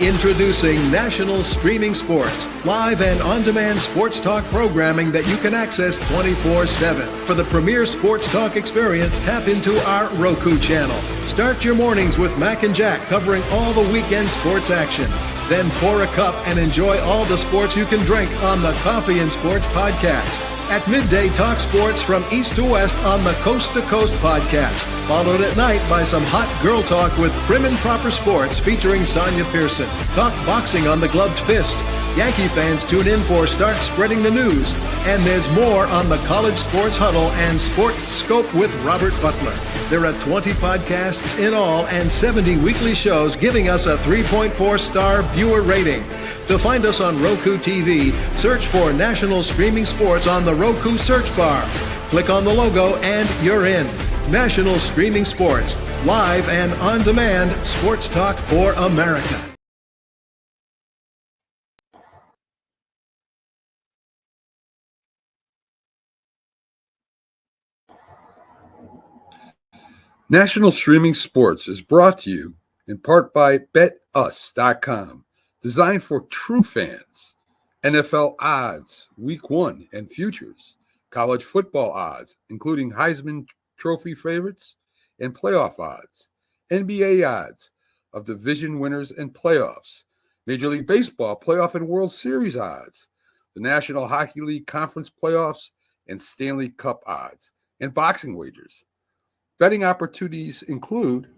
Introducing National Streaming Sports, live and on-demand sports talk programming that you can access 24/7. For the premier sports talk experience, tap into our Roku channel. Start your mornings with Mac and Jack covering all the weekend sports action. Then pour a cup and enjoy all the sports you can drink on the Coffee and Sports podcast. At midday, talk sports from east to west on the Coast to Coast podcast. Followed at night by some hot girl talk with Prim and Proper Sports featuring Sonja Pearson. Talk boxing on the Gloved Fist. Yankee fans tune in for Start Spreading the News. And there's more on the College Sports Huddle and Sports Scope with Robert Butler. There are 20 podcasts in all and 70 weekly shows giving us a 3.4-star viewer rating. To find us on Roku TV, search for National Streaming Sports on the Roku search bar. Click on the logo and you're in. National Streaming Sports, live and on-demand sports talk for America. National Streaming Sports is brought to you in part by BetUs.com, designed for true fans. NFL odds, Week 1 and futures, college football odds, including Heisman Trophy favorites and playoff odds, NBA odds of division winners and playoffs, Major League Baseball playoff and World Series odds, the National Hockey League Conference playoffs and Stanley Cup odds, and boxing wagers. Betting opportunities include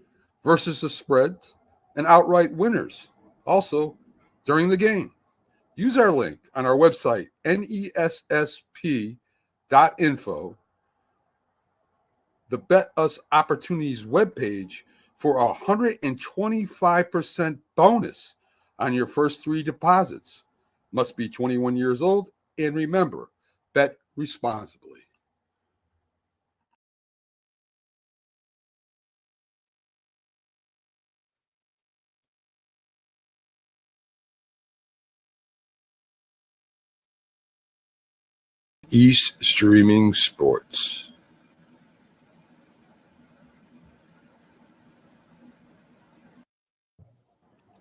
versus the spreads and outright winners, also during the game. Use our link on our website, nessp.info, the Bet Us Opportunities webpage, for a 125% bonus on your first 3 deposits. Must be 21 years old, and remember, bet responsibly. East Streaming Sports.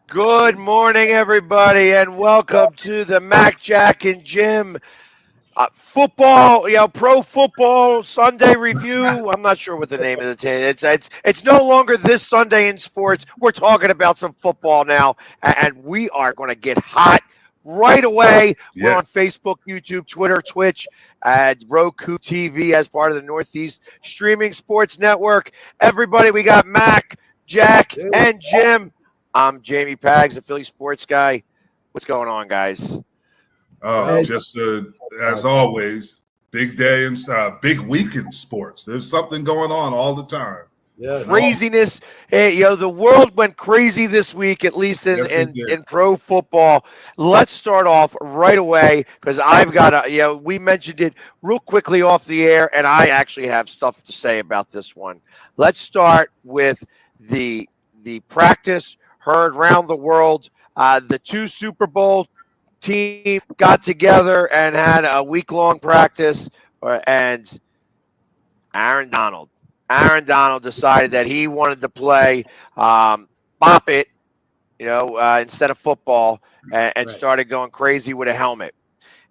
Good morning, everybody, and welcome to the Mac, Jack, and Jim football, pro football Sunday review. I'm not sure what the name of the team is. It's no longer This Sunday in Sports. We're talking about some football now, and we are going to get hot right away. Yeah. We're on Facebook, YouTube, Twitter, Twitch, and Roku TV as part of the Northeast Streaming Sports Network. Everybody, we got Mac, Jack, and Jim. I'm Jamie Paggs, the Philly sports guy. What's going on, guys? Just as always, big day and big week in sports. There's something going on all the time. Yes. Craziness. Hey, the world went crazy this week, at least in pro football. Let's start off right away because I've got we mentioned it real quickly off the air, and I actually have stuff to say about this one. Let's start with the practice heard around the world. The 2 Super Bowl teams got together and had a week-long practice, and Aaron Donald decided that he wanted to play bop it, instead of football, and started going crazy with a helmet.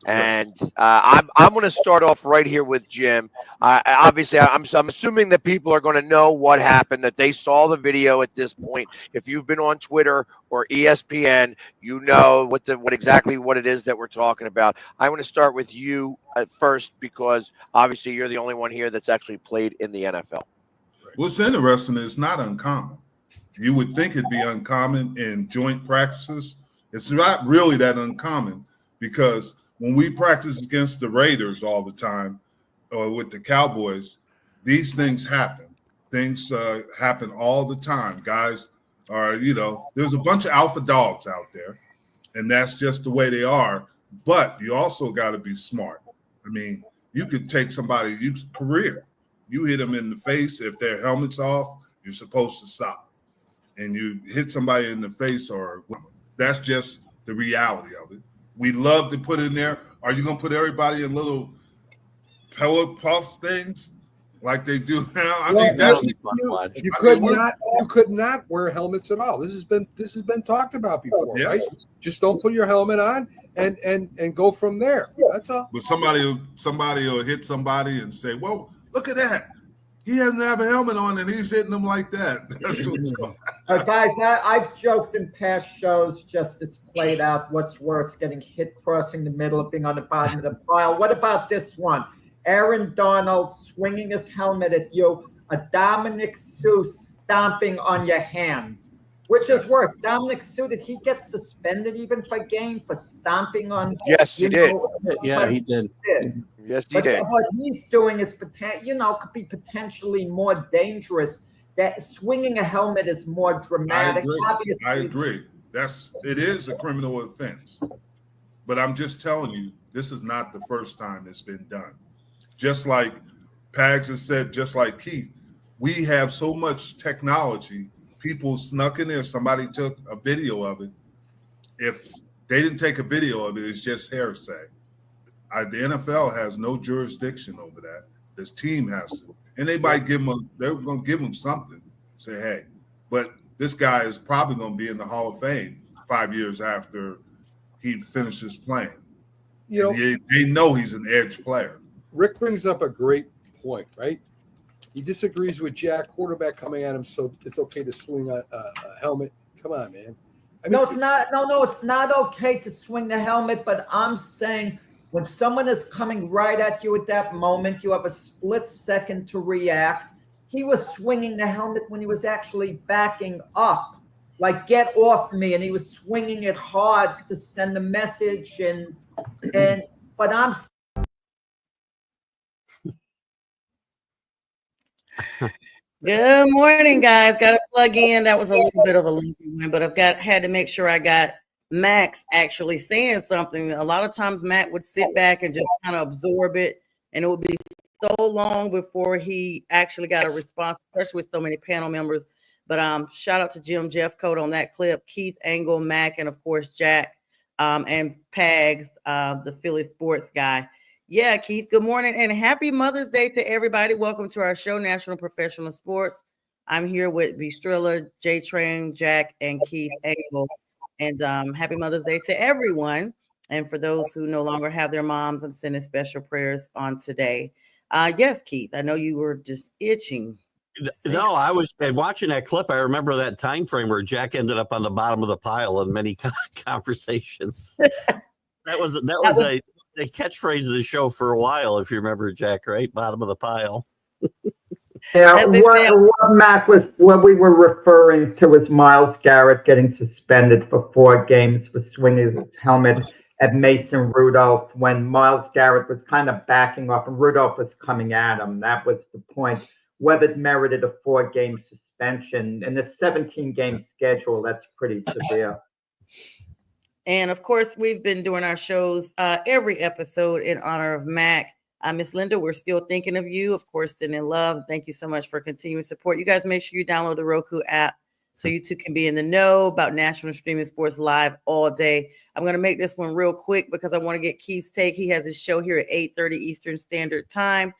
And I'm going to start off right here with Jim. Obviously, I'm assuming that people are going to know what happened, that they saw the video at this point. If you've been on Twitter or ESPN, you know what it is that we're talking about. I want to start with you at first because obviously you're the only one here that's actually played in the NFL. What's interesting is it's not uncommon. You would think it'd be uncommon in joint practices. It's not really that uncommon because when we practice against the Raiders all the time or with the Cowboys, these things happen. Things happen all the time. Guys are, there's a bunch of alpha dogs out there, and that's just the way they are. But you also got to be smart. I mean, you could take somebody's career. You hit them in the face. If their helmet's off, you're supposed to stop. And you hit somebody in the face, or that's just the reality of it. We love to put in there. Are you going to put everybody in little pillow puff things like they do now? I mean, that's you could not you could not wear helmets at all. This has been talked about before, Yes. right? Just don't put your helmet on and go from there. That's all. But somebody will hit somebody and say, "Well, look at that. He doesn't have a helmet on and he's hitting them like that." That's what's going on. Guys, I've joked in past shows, just it's played out. What's worse, getting hit crossing the middle or being on the bottom of the pile? What about this one? Aaron Donald swinging his helmet at you, a Dominic Sue stomping on your hand. Which is worse? Dominic Sue, did he get suspended even for game for stomping on? Yes, he did. Yeah, he did. Yes, he did. What he's doing is, could be potentially more dangerous. That swinging a helmet is more dramatic. I agree. It is a criminal offense. But I'm just telling you, this is not the first time it's been done. Just like Pags has said, just like Keith, we have so much technology. People snuck in there. Somebody took a video of it. If they didn't take a video of it, it's just hearsay. The NFL has no jurisdiction over that. This team has to. And they might they're going to give him something. Say, hey, but this guy is probably going to be in the Hall of Fame 5 years after he finishes playing. They know he's an edge player. Rick brings up a great point, right? He disagrees with Jack, quarterback coming at him, so it's okay to swing a helmet. Come on, man. No, it's not. No, it's not okay to swing the helmet, but I'm saying when someone is coming right at you at that moment, you have a split second to react. He was swinging the helmet when he was actually backing up, like get off me, and he was swinging it hard to send a message. But I'm. Good morning, guys. Got to plug in. That was a little bit of a lengthy one, but had to make sure I got Max actually saying something. A lot of times Matt would sit back and just kind of absorb it, and it would be so long before he actually got a response, especially with so many panel members. But shout out to Jim Jeffcoat on that clip, Keith, Engle, Mac, and of course Jack, and Pags, the Philly sports guy. Yeah, Keith, good morning and happy Mother's Day to everybody. Welcome to our show, National Professional Sports. I'm here with BStrilla, J-Train, Jack, and Keith Engle. And happy Mother's Day to everyone. And for those who no longer have their moms, I'm sending special prayers on today. Yes, Keith, I know you were just itching. No, I was watching that clip. I remember that time frame where Jack ended up on the bottom of the pile in many conversations. That was a catchphrase of the show for a while, if you remember, Jack, right? Bottom of the pile. Yeah, what we were referring to is Myles Garrett getting suspended for 4 games for swinging his helmet at Mason Rudolph when Myles Garrett was kind of backing off and Rudolph was coming at him. That was the point. Whether it merited a 4-game suspension in the 17-game schedule, that's pretty severe. And of course, we've been doing our shows every episode in honor of Mac. Miss Linda, we're still thinking of you. Of course, sending love. Thank you so much for continuing support. You guys make sure you download the Roku app so you too can be in the know about National Streaming Sports live all day. I'm going to make this one real quick because I want to get Keith's take. He has his show here at 8:30 Eastern Standard Time.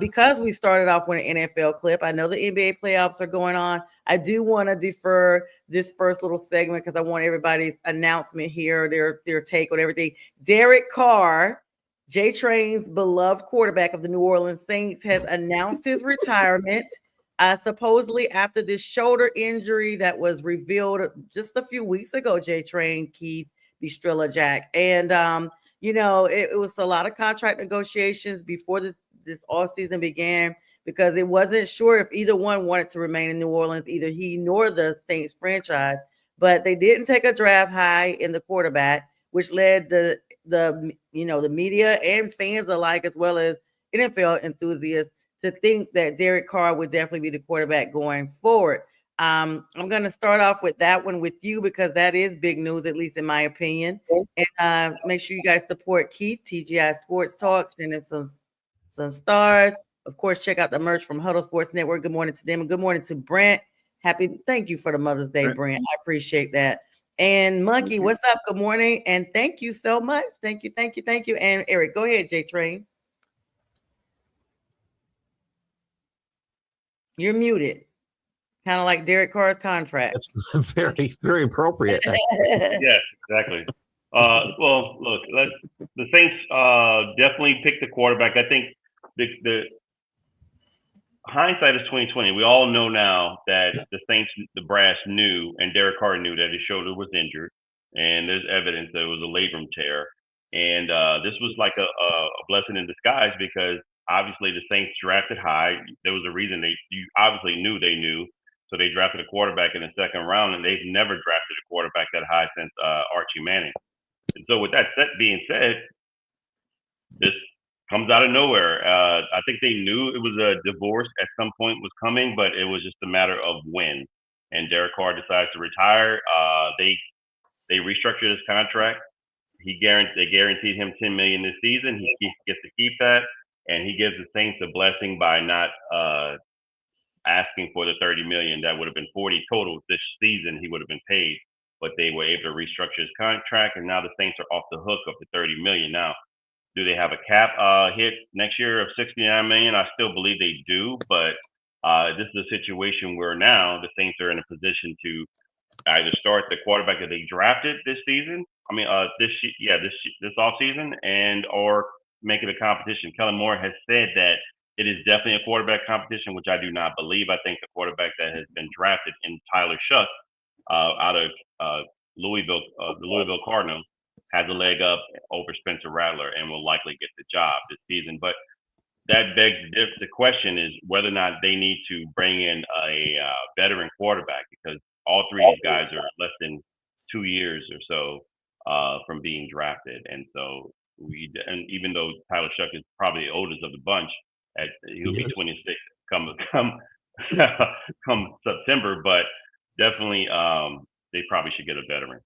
Because we started off with an NFL clip, I know the NBA playoffs are going on. I do want to defer this first little segment because I want everybody's announcement here, their take on everything. Derek Carr, J-Train's beloved quarterback of the New Orleans Saints, has announced his retirement, supposedly after this shoulder injury that was revealed just a few weeks ago, J-Train, Keith, BStrilla, Jack. And, it was a lot of contract negotiations before this offseason began because it wasn't sure if either one wanted to remain in New Orleans, either he nor the Saints franchise. But they didn't take a draft high in the quarterback, which led the media and fans alike, as well as NFL enthusiasts, to think that Derek Carr would definitely be the quarterback going forward. I'm going to start off with that one with you because that is big news, at least in my opinion. And make sure you guys support Keith, TGI Sports Talk, send him some stars. Of course, check out the merch from Huddle Sports Network. Good morning to them. And good morning to Brent. Thank you for the Mother's Day, Brent. I appreciate that. And Monkey, what's up? Good morning. And thank you so much. Thank you. And Eric, go ahead, J-Train. You're muted. Kind of like Derek Carr's contract. That's very, very appropriate. Yes, exactly. Well, look, the Saints definitely picked the quarterback. I think the hindsight is 2020. We all know now that the Saints, the brass knew, and Derek Carr knew that his shoulder was injured, and there's evidence that it was a labrum tear. And this was like a blessing in disguise because obviously the Saints drafted high. There was a reason you obviously knew they knew. So they drafted a quarterback in the second round, and they've never drafted a quarterback that high since Archie Manning. And so with that being said, this comes out of nowhere. I think they knew it was a divorce at some point was coming, but it was just a matter of when. And Derek Carr decides to retire. They restructured his contract. They guaranteed him $10 million this season. He gets to keep that, and he gives the Saints a blessing by not asking for the $30 million. That would have been $40 total this season. He would have been paid, but they were able to restructure his contract, and now the Saints are off the hook of the $30 million. Now, do they have a cap hit next year of $69 million? I still believe they do, but this is a situation where now the Saints are in a position to either start the quarterback that they drafted this season. This offseason, and or make it a competition. Kellen Moore has said that it is definitely a quarterback competition, which I do not believe. I think the quarterback that has been drafted in Tyler Shuck out of Louisville, the Louisville Cardinals, has a leg up over Spencer Rattler and will likely get the job this season. But that begs the question is whether or not they need to bring in a veteran quarterback, because all three of these guys are less than 2 years or so from being drafted. And so even though Tyler Shuck is probably the oldest of the bunch, he'll be 26 come September, but definitely they probably should get a veteran.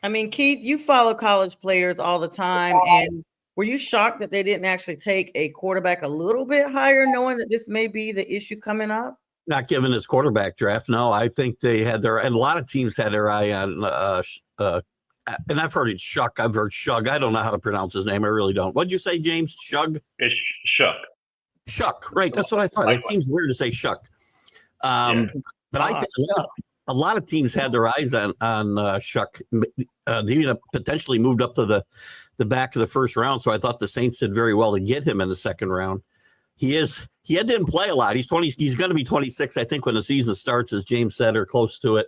I mean, Keith, you follow college players all the time, and were you shocked that they didn't actually take a quarterback a little bit higher, knowing that this may be the issue coming up? Not given his quarterback draft. No, I think they had and a lot of teams had their eye on, and I've heard it's Shuck. I've heard Shug. I don't know how to pronounce his name. I really don't. What'd you say, James? Shug? It's Shuck. Shuck, right. That's what I thought. It seems weird to say Shuck. But I think a lot of teams had their eyes on Shuck. They even potentially moved up to the back of the first round. So I thought the Saints did very well to get him in the second round. He didn't play a lot. He's 20. He's going to be 26, I think, when the season starts, as James said, or close to it.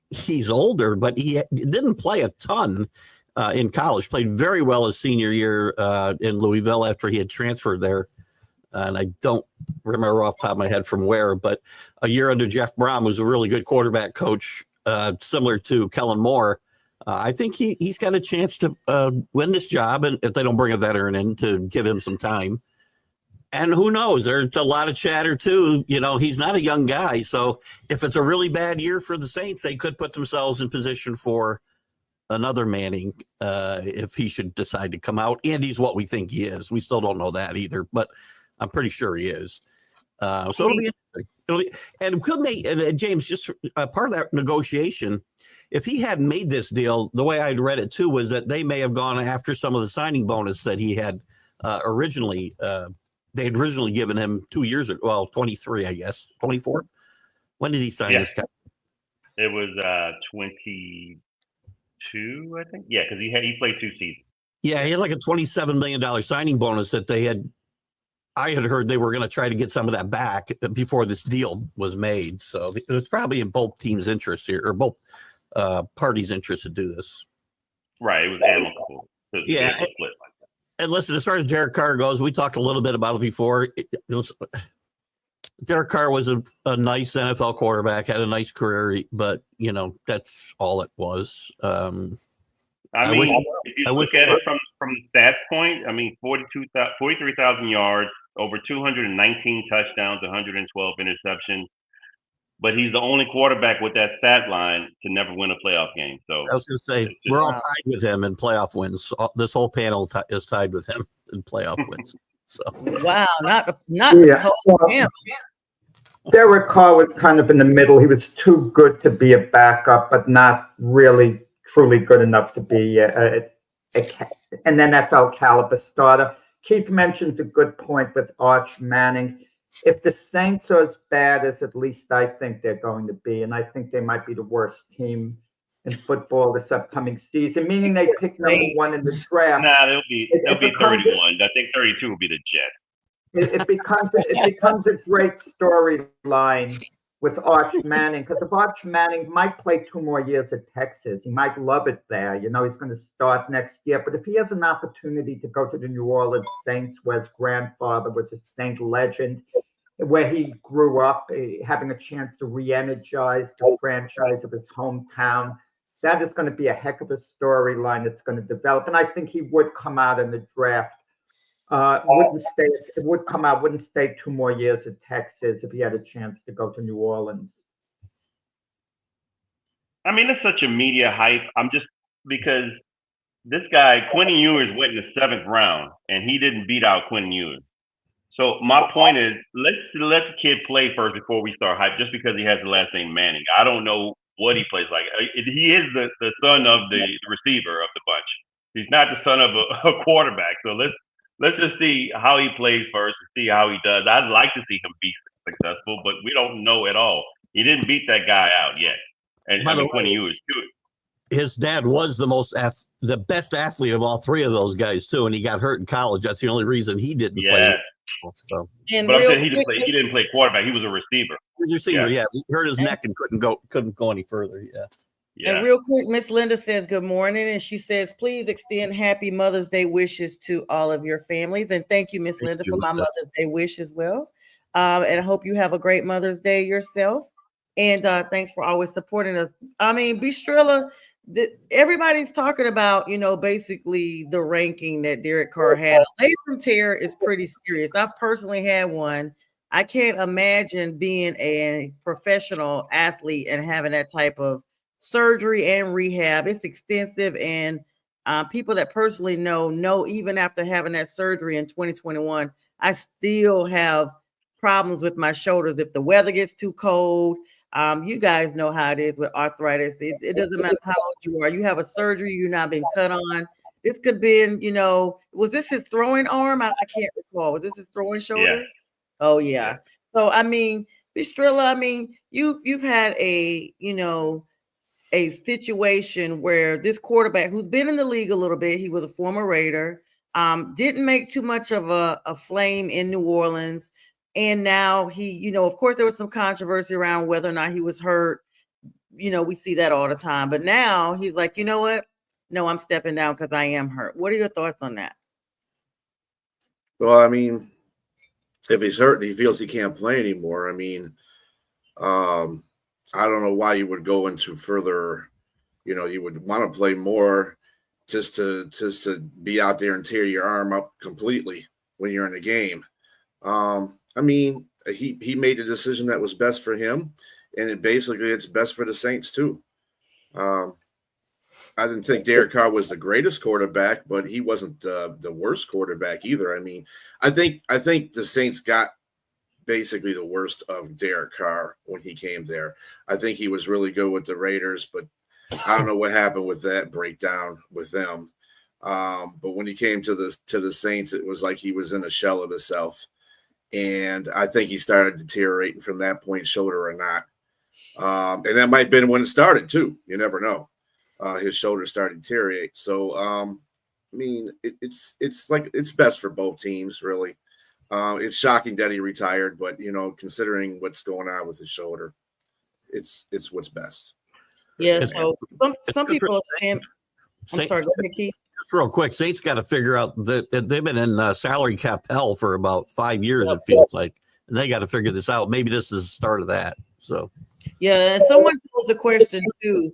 He's older, but he didn't play a ton in college. Played very well his senior year in Louisville after he had transferred there. And I don't remember off the top of my head from where, but a year under Jeff Brom, who's a really good quarterback coach, similar to Kellen Moore. I think he's got a chance to win this job, and if they don't bring a veteran in to give him some time. And who knows? There's a lot of chatter too. You know, he's not a young guy, so if it's a really bad year for the Saints, they could put themselves in position for another Manning if he should decide to come out. And he's what we think he is. We still don't know that either, but I'm pretty sure he is. So it'll be interesting. And couldn't they, James, just part of that negotiation, if he hadn't made this deal, the way I'd read it too was that they may have gone after some of the signing bonus that he had originally. They had originally given him 2 years ago. Well, 23, I guess. 24. When did he sign this guy? It was 22, I think. Yeah, because he played 2 seasons. Yeah, he had like a $27 million signing bonus that they had. I had heard they were going to try to get some of that back before this deal was made. So it was probably in both teams' interests here, or both parties' interests to do this. Right. It was amicable. Yeah. And listen, as far as Derek Carr goes, we talked a little bit about it before. Derek Carr was a nice NFL quarterback, had a nice career, but, you know, that's all it was. I mean, if you look at it from the stats point, I mean, 43,000 yards, over 219 touchdowns, 112 interceptions. But he's the only quarterback with that stat line to never win a playoff game. So I was going to say, we're all tied with him in playoff wins. This whole panel is tied with him in playoff wins. So wow, not the whole panel. Derek Carr was kind of in the middle. He was too good to be a backup, but not really truly good enough to be an NFL caliber starter. Keith mentions a good point with Arch Manning. if the Saints are as bad as at least I think they're going to be, and I think they might be the worst team in football this upcoming season, meaning they pick number one in the draft. Nah, they'll be 31. I think 32 will be the Jets. It becomes a great storyline with Arch Manning, because if Arch Manning might play 2 more years at Texas, he might love it there. You know, he's going to start next year. But if he has an opportunity to go to the New Orleans Saints, where his grandfather was a Saint legend, where he grew up, having a chance to re-energize the franchise of his hometown, that is going to be a heck of a storyline that's going to develop. And I think he would come out in the draft. Wouldn't stay 2 more years at Texas if he had a chance to go to New Orleans. I mean, it's such a media hype. Because this guy, Quentin Ewers, went in the 7th round, and he didn't beat out Quentin Ewers. So my point is, let's let the kid play first before we start hype, just because he has the last name Manning. I don't know what he plays like. He is the son of the receiver of the bunch. He's not the son of a quarterback. So let's just see how he plays first and see how he does. I'd like to see him be successful, but we don't know at all. He didn't beat that guy out yet. And Quentin Ewers too. His dad was the best athlete of all 3 of those guys too, and he got hurt in college. That's the only reason he didn't play. So, but I'm saying he didn't play quarterback. He was a receiver. He was a receiver, yeah. He hurt his neck and couldn't go any further. Yeah. And real quick, Miss Linda says good morning, and she says, please extend happy Mother's Day wishes to all of your families. And thank you, Miss Linda, for my Mother's Day wish as well. And I hope you have a great Mother's Day yourself. And thanks for always supporting us. I mean, BStrilla, everybody's talking about, basically the ranking that Derek Carr had. A labrum tear is pretty serious. I've personally had one. I can't imagine being a professional athlete and having that type of surgery and rehab. It's extensive, and people that personally know even after having that surgery in 2021, I still have problems with my shoulders if the weather gets too cold. You guys know how it is with arthritis. It doesn't matter how old you are. You have a surgery, you're not being cut on. This could be, was this his throwing arm? I can't recall. Was this his throwing shoulder? Yeah. Oh yeah. So I mean, BStrilla, you've had a situation where this quarterback who's been in the league a little bit, he was a former Raider, didn't make too much of a flame in New Orleans. And now he, of course, there was some controversy around whether or not he was hurt. We see that all the time. But now he's like, you know what? No, I'm stepping down because I am hurt. What are your thoughts on that? Well, if he's hurt and he feels he can't play anymore, I don't know why you would go into further, you would want to play more just to be out there and tear your arm up completely when you're in a game. He made a decision that was best for him, and it's best for the Saints too. I didn't think Derek Carr was the greatest quarterback, but he wasn't the worst quarterback either. I think the Saints got basically the worst of Derek Carr when he came there. I think he was really good with the Raiders, but I don't know what happened with that breakdown with them. But when he came to the Saints, it was like he was in a shell of himself. And I think he started deteriorating from that point, shoulder or not. And that might have been when it started too. You never know. His shoulder started to deteriorate. So, it's best for both teams, really. It's shocking that he retired, but considering what's going on with his shoulder, it's what's best. Yeah. So some people are saying, I'm sorry, go ahead, Keith. Just real quick, Saints got to figure out that they've been in salary cap hell for about 5 years, it feels like, and they got to figure this out. Maybe this is the start of that. So, yeah, and someone posed a question too.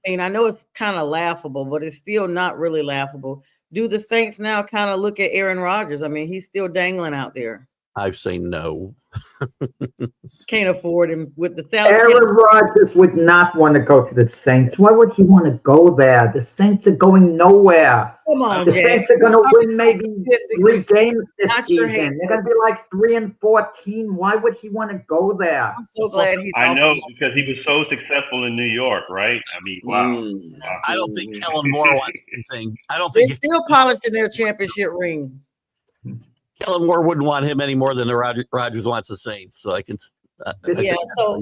I know it's kind of laughable, but it's still not really laughable. Do the Saints now kind of look at Aaron Rodgers? He's still dangling out there. I say no. Can't afford him with the salary. Aaron Rodgers would not want to go to the Saints. Why would he want to go there? The Saints are going nowhere. Come on, the Jack. Saints are going to win maybe 3 games this season. They're going to be like 3-14. Why would he want to go there? I'm so glad he's. I know, because he was so successful in New York, right? Wow. I don't think Kellen Moore wants anything. I don't think they're still polishing their championship ring. Kellen Moore wouldn't want him any more than the Rodgers wants the Saints. So I can. Yeah. So,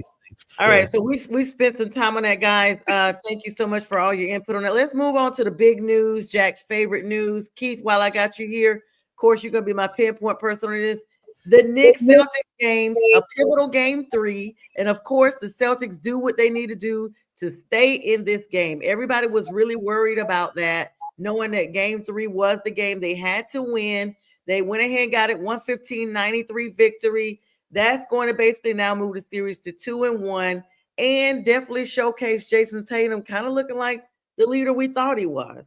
all right. So we spent some time on that, guys. Thank you so much for all your input on that. Let's move on to the big news, Jack's favorite news. Keith, while I got you here, of course, you're going to be my pinpoint person on this. The Knicks Celtics games, a pivotal game 3. And of course, the Celtics do what they need to do to stay in this game. Everybody was really worried about that, knowing that game 3 was the game they had to win. They went ahead and got it 115-93 victory. That's going to basically now move the series to 2-1 and definitely showcase Jason Tatum kind of looking like the leader we thought he was.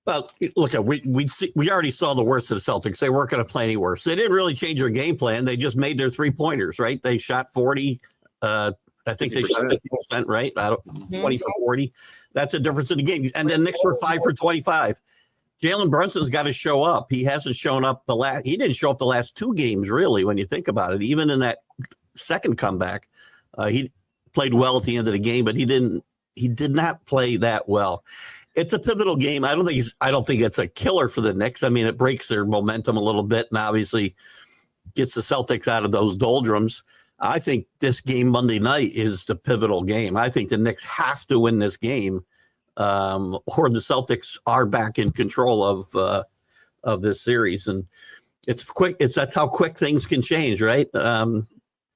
Well, look, we already saw the worst of the Celtics. They weren't going to play any worse. They didn't really change their game plan. They just made their 3-pointers, right? They shot 40. I think 50%. They shot 50%, right? 20 for 40. That's a difference in the game. And then Knicks were 5 for 25. Jalen Brunson's got to show up. He hasn't shown up he didn't show up the last 2 games, really, when you think about it. Even in that second comeback, he played well at the end of the game, but he did not play that well. It's a pivotal game. I don't think it's a killer for the Knicks. I mean, it breaks their momentum a little bit and obviously gets the Celtics out of those doldrums. I think this game Monday night is the pivotal game. I think the Knicks have to win this game. Or the Celtics are back in control of this series, and it's quick. That's how quick things can change, right?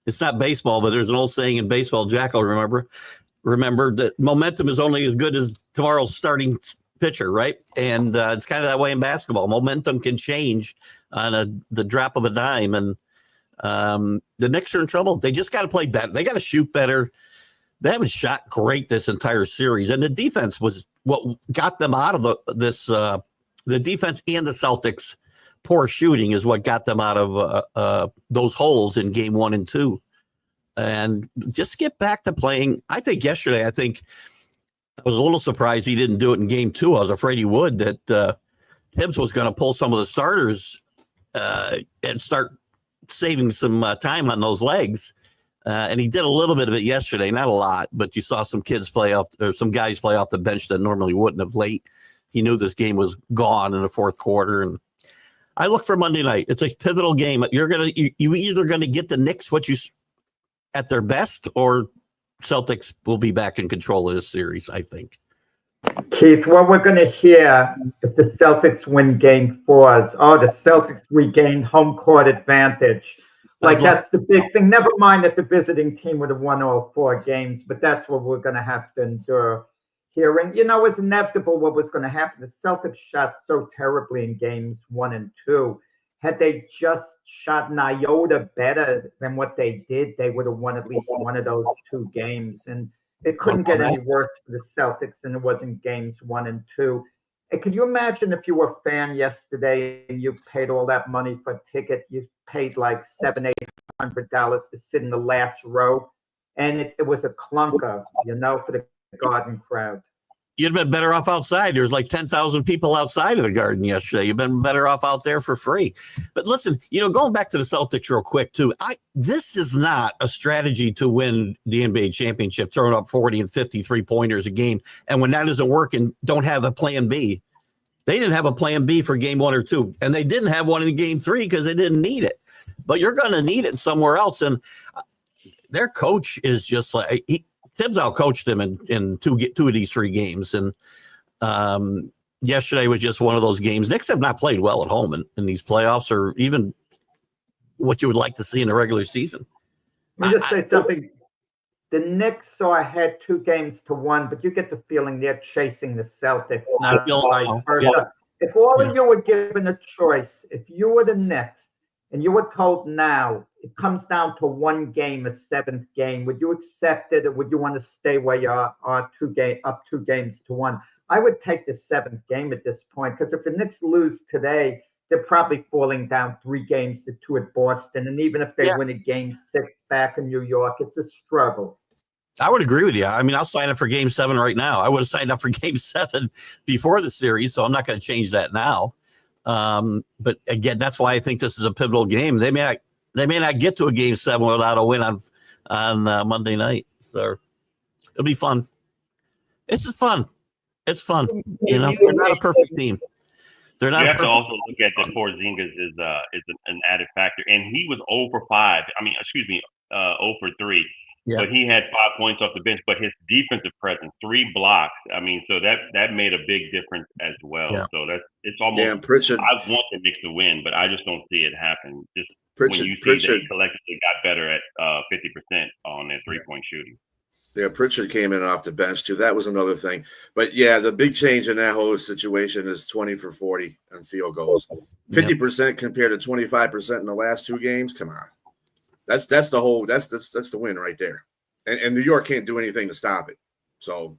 It's not baseball, but there's an old saying in baseball, Jack will remember that momentum is only as good as tomorrow's starting pitcher, right? And it's kind of that way in basketball. Momentum can change on the drop of a dime, and the Knicks are in trouble. They just got to play better. They got to shoot better. They haven't shot great this entire series, and the defense was what got them out of this. The defense and the Celtics' poor shooting is what got them out of those holes in game 1 and 2. And just get back to playing. I think yesterday, I was a little surprised he didn't do it in game 2. I was afraid he would, that Tibbs was going to pull some of the starters and start saving some time on those legs. And he did a little bit of it yesterday, not a lot, but you saw some guys play off the bench that normally wouldn't have late. He knew this game was gone in the fourth quarter. And I look for Monday night. It's a pivotal game. You either going to get the Knicks at their best, or Celtics will be back in control of this series, I think. Keith, what we're going to hear if the Celtics win game 4 is, the Celtics regained home court advantage. Like, that's the big thing. Never mind that the visiting team would have won all 4 games, but that's what we're going to have to endure here. And, it's inevitable what was going to happen. The Celtics shot so terribly in games 1 and 2. Had they just shot an iota better than what they did, they would have won at least one of those 2 games. And it couldn't get any worse for the Celtics than it was in games 1 and 2. And could you imagine if you were a fan yesterday and you paid all that money for a ticket? You paid like $700-800 to sit in the last row, and it was a clunker, for the Garden crowd. You'd have been better off outside. There was like 10,000 people outside of the Garden yesterday. You've been better off out there for free. But listen, going back to the Celtics real quick too. This is not a strategy to win the NBA championship, throwing up 40 and 53 pointers a game. And when that isn't working, don't have a plan B. They didn't have a plan B for game 1 or 2, and they didn't have one in game 3 because they didn't need it. But you're going to need it somewhere else. And their coach is just like Tibbs outcoached them in two of these 3 games. And yesterday was just one of those games. Knicks have not played well at home in these playoffs, or even what you would like to see in the regular season. Let me just say something. The Knicks are ahead 2-1, but you get the feeling they're chasing the Celtics. If all of you were given a choice, if you were the Knicks and you were told now it comes down to 1 game, a 7th game, would you accept it, or would you want to stay where you are up 2-1? I would take the 7th game at this point, because if the Knicks lose today, they're probably falling down 3-2 at Boston. And even if they win a game 6 back in New York, it's a struggle. I would agree with you. I mean, I'll sign up for game 7 right now. I would have signed up for game 7 before the series, so I'm not going to change that now. But again, that's why I think this is a pivotal game. They may not get to a game 7 without a win on Monday night. So it'll be fun. It's just fun. It's fun. We're not a perfect team. They're not. You have to also look at the Porzingis is an added factor, and he was 0 for 5. 0 for 3. Yeah. But he had 5 points off the bench. But his defensive presence, 3 blocks. I mean, so that made a big difference as well. Yeah. So it's almost. Yeah, Pritchard. I want the Knicks to win, but I just don't see it happen. Just Pritchard, when you see Pritchard, they collectively got better at 50% on their 3-point shooting. Yeah, Pritchard came in off the bench too. That was another thing. But yeah, the big change in that whole situation is 20 for 40 on field goals. 50% compared to 25% in the last 2 games. Come on. That's the win right there. And New York can't do anything to stop it. So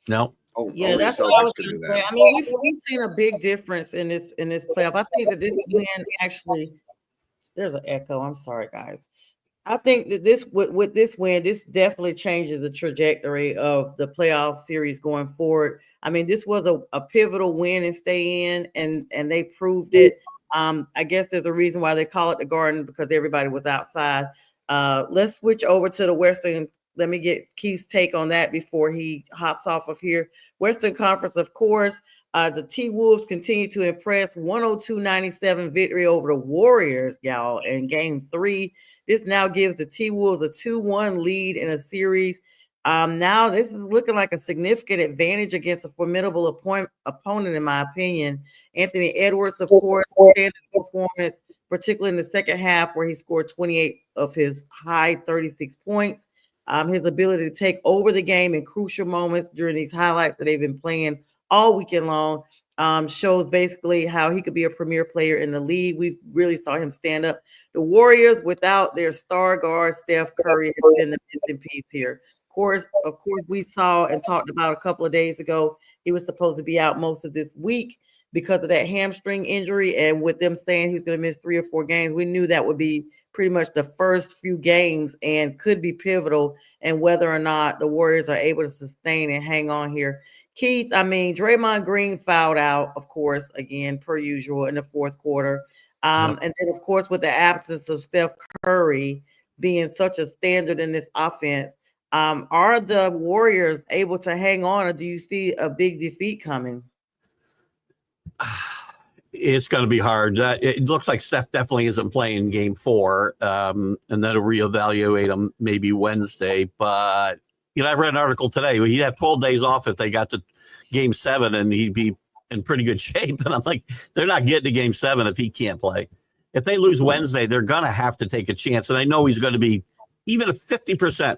no. Yeah, that's what I was going to say. I mean, we've seen a big difference in this playoff. I think that this win actually, there's an echo. I'm sorry, guys. I think that with this win, this definitely changes the trajectory of the playoff series going forward. I mean, this was a pivotal win and stay in, and they proved it. I guess there's a reason why they call it the Garden, because everybody was outside. Let's switch over to the Western. Let me get Keith's take on that before he hops off of here. Western Conference, of course, the T-Wolves continue to impress. 102-97 victory over the Warriors, y'all, in Game 3. This now gives the T-Wolves a 2-1 lead in a series. Now this is looking like a significant advantage against a formidable opponent, in my opinion. Anthony Edwards, of course, standard performance, particularly in the second half, where he scored 28 of his high 36 points. His ability to take over the game in crucial moments during these highlights that they've been playing all weekend long shows basically how he could be a premier player in the league. We really saw him stand up. The Warriors, without their star guard, Steph Curry, has been the missing piece here. Of course, we saw and talked about a couple of days ago, he was supposed to be out most of this week because of that hamstring injury. And with them saying he's going to miss 3 or 4 games, we knew that would be pretty much the first few games and could be pivotal in whether or not the Warriors are able to sustain and hang on here. Keith, I mean, Draymond Green fouled out, of course, again, per usual in the fourth quarter. And then, of course, with the absence of Steph Curry being such a standard in this offense, are the Warriors able to hang on, or do you see a big defeat coming? It's going to be hard. It looks like Steph definitely isn't playing Game 4, and then to reevaluate him maybe Wednesday. But I read an article today. He'd have 12 days off if they got to Game 7, and he'd be in pretty good shape. And I'm like, they're not getting to Game 7 if he can't play. If they lose Wednesday, they're going to have to take a chance. And I know he's going to be even if 50%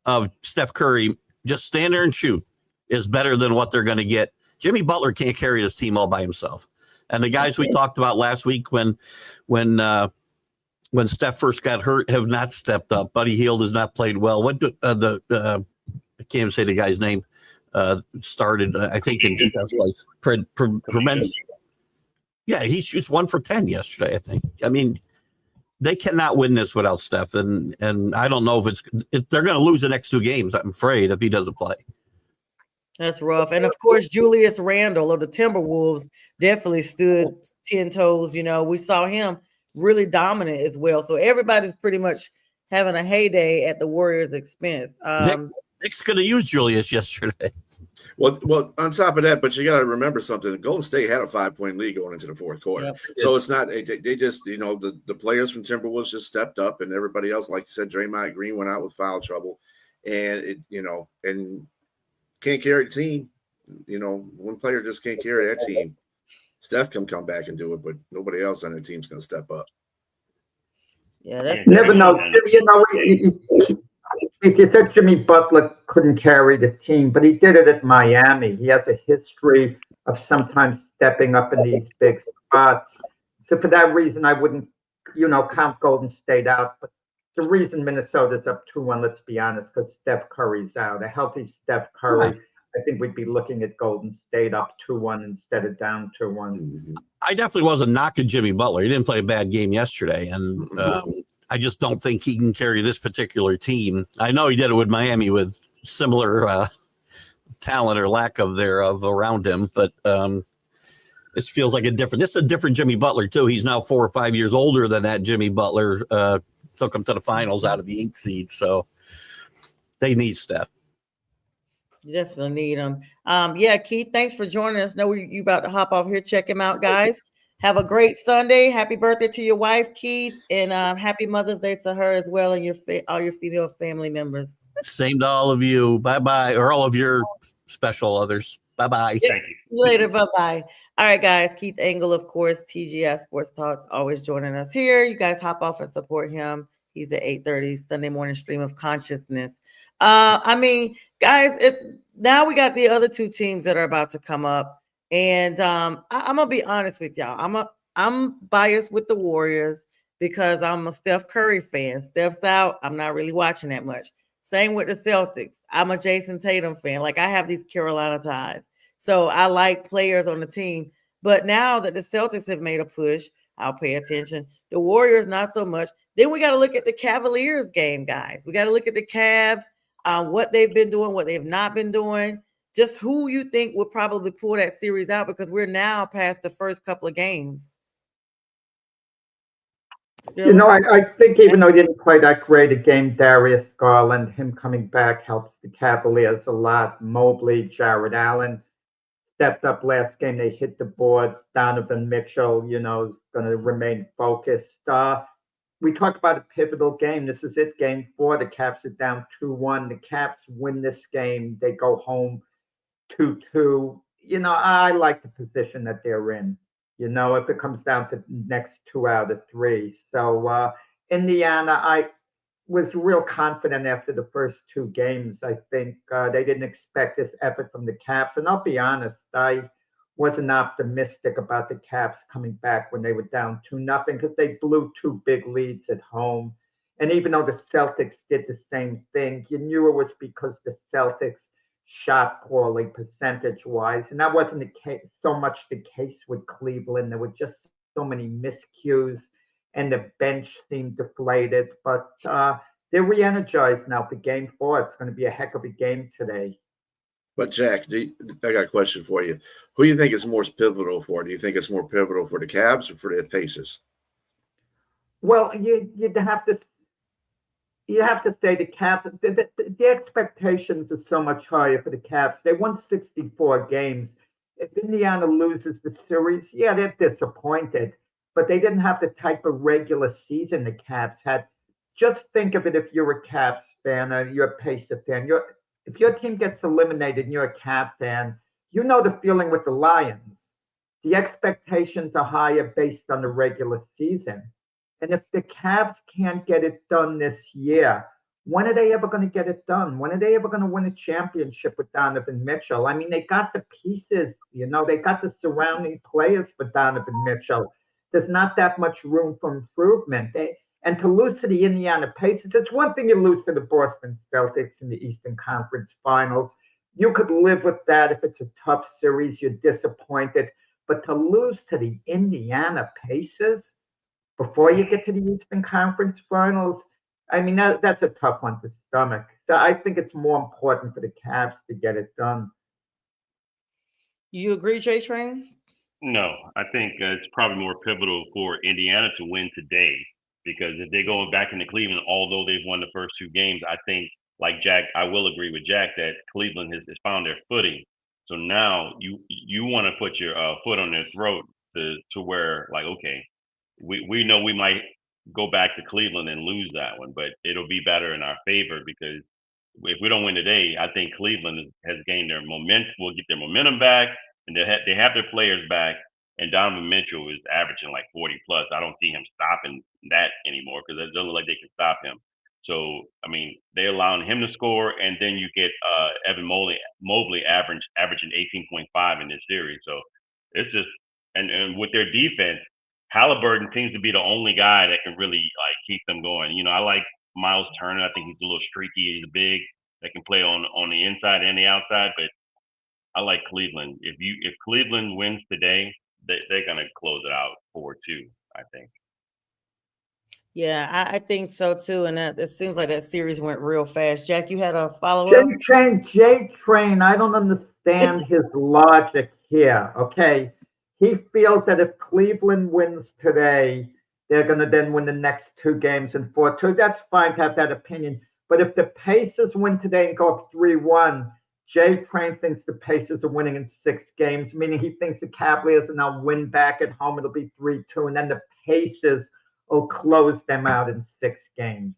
of Steph Curry just stand there and shoot is better than what they're going to get. Jimmy Butler can't carry this team all by himself. And the guys we talked about last week when Steph first got hurt have not stepped up. Buddy Hield has not played well. I can't even say the guy's name. Started, I think, in place. Yeah, he shoots 1 for 10 yesterday, I think. I mean, they cannot win this without Steph, and I don't know if they're going to lose the next 2 games, I'm afraid, if he doesn't play. That's rough. And, of course, Julius Randle of the Timberwolves definitely stood 10 toes. We saw him really dominant as well. So everybody's pretty much having a heyday at the Warriors' expense. Nick's going to use Julius yesterday. Well, on top of that, but you got to remember something. Golden State had a 5-point lead going into the fourth quarter. Yep. So it's not they just, the players from Timberwolves just stepped up, and everybody else, like you said, Draymond Green went out with foul trouble, and and can't carry the team. One player just can't carry that team. Steph can come back and do it, but nobody else on the team's going to step up. Yeah, that's never know. You said Jimmy Butler couldn't carry the team, but he did it at Miami. He has a history of sometimes stepping up in these big spots. So for that reason, I wouldn't, count Golden State out. But the reason Minnesota's up 2-1, let's be honest, because Steph Curry's out. A healthy Steph Curry, I think we'd be looking at Golden State up 2-1 instead of down 2-1. I definitely wasn't knocking Jimmy Butler. He didn't play a bad game yesterday, and I just don't think he can carry this particular team. I know he did it with Miami with similar talent or lack of thereof around him, but this feels like this is a different Jimmy Butler too. He's now 4 or 5 years older than that Jimmy Butler took him to the finals out of the 8th seed. So they need Steph. You definitely need them. Yeah, Keith, thanks for joining us. Know you about to hop off here. Check him out, guys. Have a great Sunday. Happy birthday to your wife, Keith, and happy Mother's Day to her as well, and all your female family members. Same to all of you. Bye-bye, or all of your special others. Bye-bye. Yeah. Thank you. Later. Bye-bye. All right, guys. Keith Engle, of course, TGI Sports Talk, always joining us here. You guys hop off and support him. He's at 8:30 Sunday morning stream of consciousness. I mean, guys, now we got the other two teams that are about to come up. And I'm gonna be honest with y'all. I'm biased with the Warriors because I'm a Steph Curry fan. Steph's out. I'm not really watching that much. Same with the Celtics. I'm a Jason Tatum fan. Like, I have these Carolina ties. So I like players on the team. But now that the Celtics have made a push, I'll pay attention. The Warriors, not so much. Then we got to look at the Cavaliers game, guys. We got to look at the Cavs, what they've been doing, what they've not been doing. Just who you think would probably pull that series out, because we're now past the first couple of games. You know, I think even though he didn't play that great a game, Darius Garland, him coming back helps the Cavaliers a lot. Mobley, Jared Allen stepped up last game. They hit the boards. Donovan Mitchell, you know, is going to remain focused. We talk about a pivotal game. This is it, game 4. The Caps are down 2-1. The Caps win this game. They go home 2-2. You know, I like the position that they're in. You know, if it comes down to the next 2 out of 3. So Indiana, I was real confident after the first 2 games. I think they didn't expect this effort from the Caps. And I'll be honest, I wasn't optimistic about the Caps coming back when they were down 2-0 because they blew 2 big leads at home. And even though the Celtics did the same thing, you knew it was because the Celtics shot poorly percentage-wise. And that wasn't the case, so much the case with Cleveland. There were just so many miscues, and the bench seemed deflated. But they're re-energized now for game 4. It's going to be a heck of a game today. But Jack, I got a question for you. Who do you think is more pivotal for? Do you think it's more pivotal for the Cavs or for the Pacers? Well, you'd have to say the Cavs. The expectations are so much higher for the Cavs. They won 64 games. If Indiana loses the series, yeah, they're disappointed. But they didn't have the type of regular season the Cavs had. Just think of it if you're a Cavs fan or you're a Pacer fan. If your team gets eliminated and you're a Cavs fan, you know the feeling with the Lions. The expectations are higher based on the regular season. And if the Cavs can't get it done this year, when are they ever going to get it done? When are they ever going to win a championship with Donovan Mitchell? I mean, they got the pieces, you know, they got the surrounding players for Donovan Mitchell. There's not that much room for improvement. And to lose to the Indiana Pacers, it's one thing you lose to the Boston Celtics in the Eastern Conference Finals. You could live with that if it's a tough series, you're disappointed. But to lose to the Indiana Pacers before you get to the Eastern Conference Finals, I mean, that's a tough one to stomach. So I think it's more important for the Cavs to get it done. You agree, J Train? No, I think it's probably more pivotal for Indiana to win today, because if they go back into Cleveland, although they've won the first 2 games, I think, like Jack, I will agree with Jack that Cleveland has found their footing. So now you want to put your foot on their throat to where, like, okay, we know we might go back to Cleveland and lose that one, but it'll be better in our favor, because if we don't win today, I think Cleveland has gained their momentum. Will get their momentum back, and they have their players back. And Donovan Mitchell is averaging like 40 plus. I don't see him stopping that anymore, because it doesn't look like they can stop him. So, I mean, they're allowing him to score, and then you get Evan Mobley averaging 18.5 in this series. So it's just, and with their defense, Halliburton seems to be the only guy that can really like keep them going. You know, I like Miles Turner. I think he's a little streaky. He's big, that can play on the inside and the outside. But I like Cleveland. If Cleveland wins today, they're going to close it out 4-2, I think. Yeah, I think so too. And it seems like that series went real fast. Jack, you had a follow-up? J Train, I don't understand his logic here. Okay. He feels that if Cleveland wins today, they're going to then win the next 2 games in 4-2. That's fine to have that opinion. But if the Pacers win today and go up 3-1, Jay Crane thinks the Pacers are winning in 6 games, meaning he thinks the Cavaliers will now win back at home. It'll be 3-2, and then the Pacers will close them out in 6 games.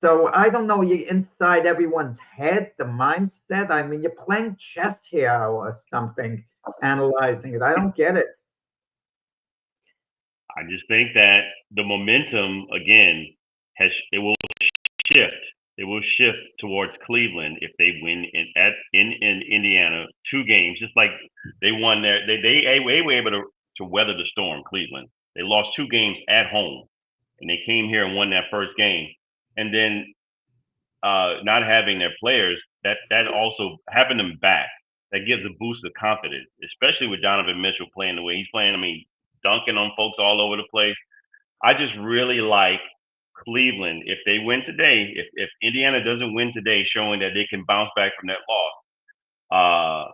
So I don't know, you're inside everyone's head, the mindset. I mean, you're playing chess here or something, analyzing it. I don't get it. I just think that the momentum again it will shift. It will shift towards Cleveland if they win in Indiana 2 games, just like they won there. They were able to weather the storm. Cleveland, they lost 2 games at home, and they came here and won that first game. And then not having their players, that also having them back, that gives a boost of confidence, especially with Donovan Mitchell playing the way he's playing. I mean, dunking on folks all over the place. I just really like Cleveland. If they win today, if Indiana doesn't win today, showing that they can bounce back from that loss,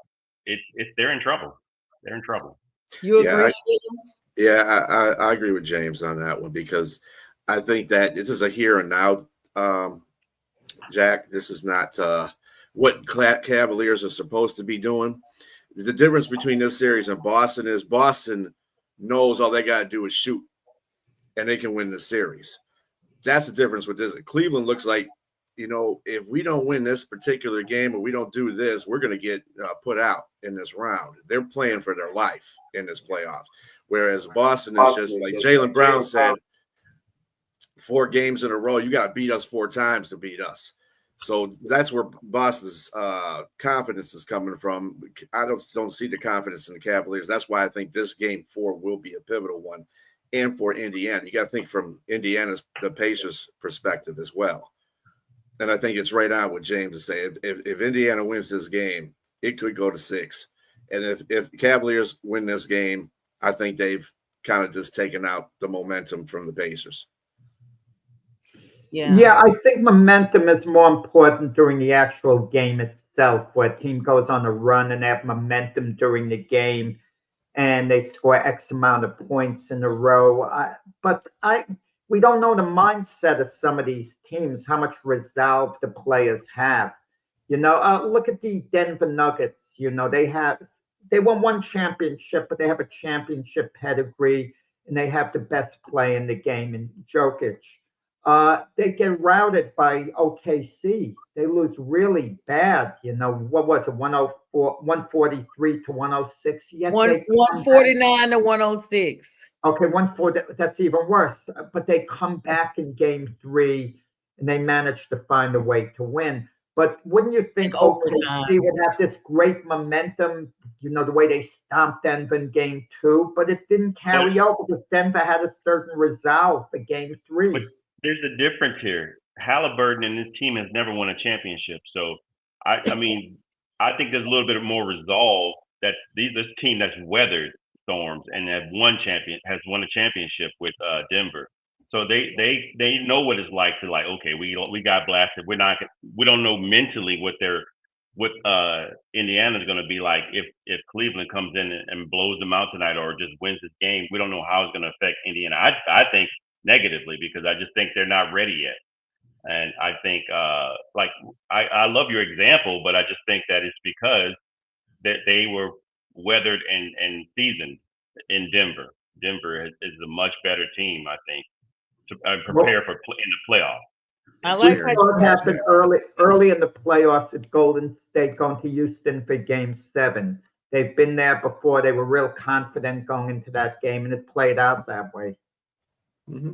they're in trouble. They're in trouble. You agree? I agree with James on that one, because I think that this is a here and now, Jack. This is not what Cavaliers are supposed to be doing. The difference between this series and Boston is Boston knows all they got to do is shoot, and they can win the series. That's the difference with this. Cleveland looks like, if we don't win this particular game or we don't do this, we're going to get put out in this round. They're playing for their life in this playoffs. Whereas Boston is just like Jaylen Brown said, 4 games in a row, you got to beat us 4 times to beat us. So that's where Boston's confidence is coming from. I don't see the confidence in the Cavaliers. That's why I think this game 4 will be a pivotal one. And for Indiana, you got to think from the Pacers perspective as well. And I think it's right on what James is saying. If Indiana wins this game, it could go to 6. And if Cavaliers win this game, I think they've kind of just taken out the momentum from the Pacers. Yeah, I think momentum is more important during the actual game itself, where a team goes on a run and they have momentum during the game and they score X amount of points in a row. But we don't know the mindset of some of these teams, how much resolve the players have. Look at the Denver Nuggets. They won 1 championship, but they have a championship pedigree, and they have the best play in the game in Jokic. They get routed by OKC. They lose really bad. What was it? 143 to 106. 149 to 106. Okay, 140. That's even worse. But they come back in game 3 and they manage to find a way to win. But wouldn't you think OKC would have this great momentum, the way they stomped Denver in game 2, but it didn't carry over because Denver had a certain resolve for game 3. But there's a difference here. Halliburton and his team has never won a championship. So, I mean, I think there's a little bit more resolve that this team that's weathered storms and has won a championship with Denver. So they know what it's like to okay, we got blasted. We don't know mentally what Indiana's going to be like if Cleveland comes in and blows them out tonight or just wins this game. We don't know how it's going to affect Indiana. I think negatively, because I just think they're not ready yet. And I think I love your example, but I just think that it's because that they were weathered and seasoned in Denver. Denver is a much better team, I think, to prepare for in the playoffs. I like what happened early in the playoffs at Golden State going to Houston for game 7. They've been there before. They were real confident going into that game, and it played out that way. Mm-hmm.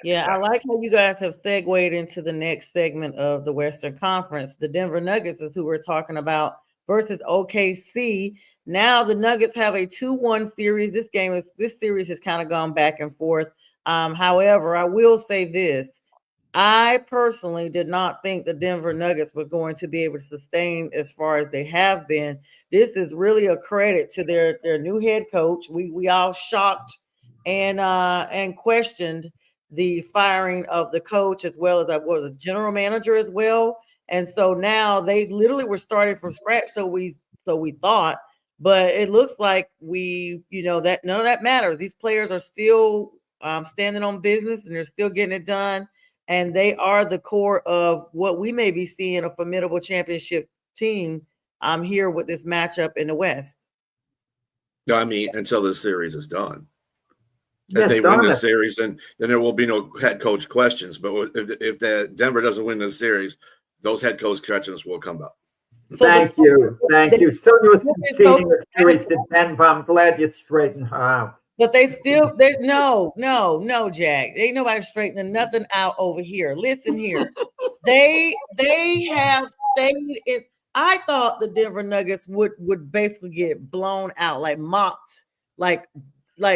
Yeah, I like how you guys have segued into the next segment of the Western Conference. The Denver Nuggets is who we're talking about versus OKC. Now the Nuggets have a 2-1 series. This series has kind of gone back and forth. However, I will say this. I personally did not think the Denver Nuggets was going to be able to sustain as far as they have been. This is really a credit to their new head coach. We all shocked and questioned the firing of the coach as well as the general manager as well. And so now they literally were starting from scratch. So we thought, but it looks like that none of that matters. These players are still standing on business and they're still getting it done. And they are the core of what we may be seeing, a formidable championship team I'm here with this matchup in the West. I mean, until this series is done. Yes, if they win this series, then there will be no head coach questions. But if the Denver doesn't win this series, those head coach questions will come up. So thank you. Sonja was conceding the series to Denver. I'm glad you straightened her out. But no, Jack. Ain't nobody straightening nothing out over here. Listen here. they have stayed in. I thought the Denver Nuggets would basically get blown out, like mopped, like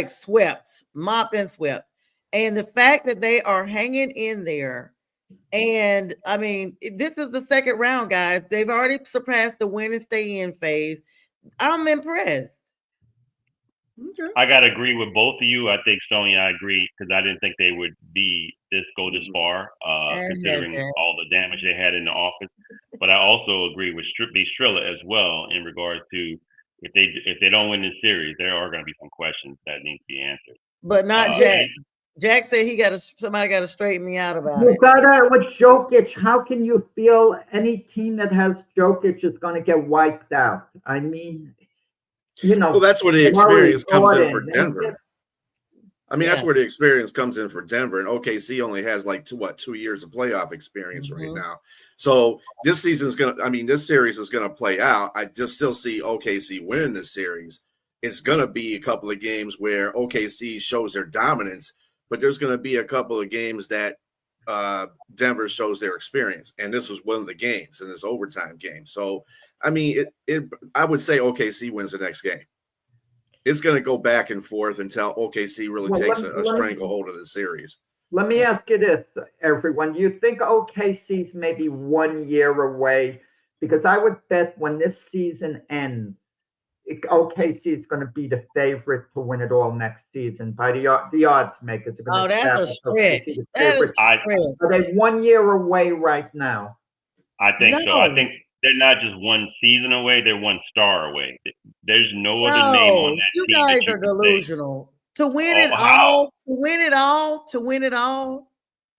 swept, mopped and swept. And the fact that they are hanging in there, and I mean, this is the second round, guys. They've already surpassed the win and stay in phase. I'm impressed. Okay. I gotta agree with both of you. I think Sonja, I agree because I didn't think they would go this far, considering all the damage they had in the office. But I also agree with BStrilla as well in regards to if they don't win this series, there are going to be some questions that need to be answered. But not Jack. Jack said somebody got to straighten me out about it. You got with Jokic. How can you feel any team that has Jokic is going to get wiped out? I mean. Well, that's where the experience comes in for Denver. I mean, that's where the experience comes in for Denver. And OKC only has 2 years of playoff experience right now. So this series is going to play out. I just still see OKC winning this series. It's going to be a couple of games where OKC shows their dominance, but there's going to be a couple of games that Denver shows their experience. And this was one of the games in this overtime game. So, I mean, I would say OKC wins the next game. It's going to go back and forth until OKC really takes a stranglehold of the series. Let me ask you this, everyone. Do you think OKC's maybe 1 year away? Because I would bet when this season ends, OKC is going to be the favorite to win it all next season by the odds makers. Oh, that's a stretch. That is a stretch. Are they 1 year away right now? I think so. I think they're not just one season away; they're one star away. There's no other name on that you team. Guys are delusional. To win it all, to win it all, to win it all.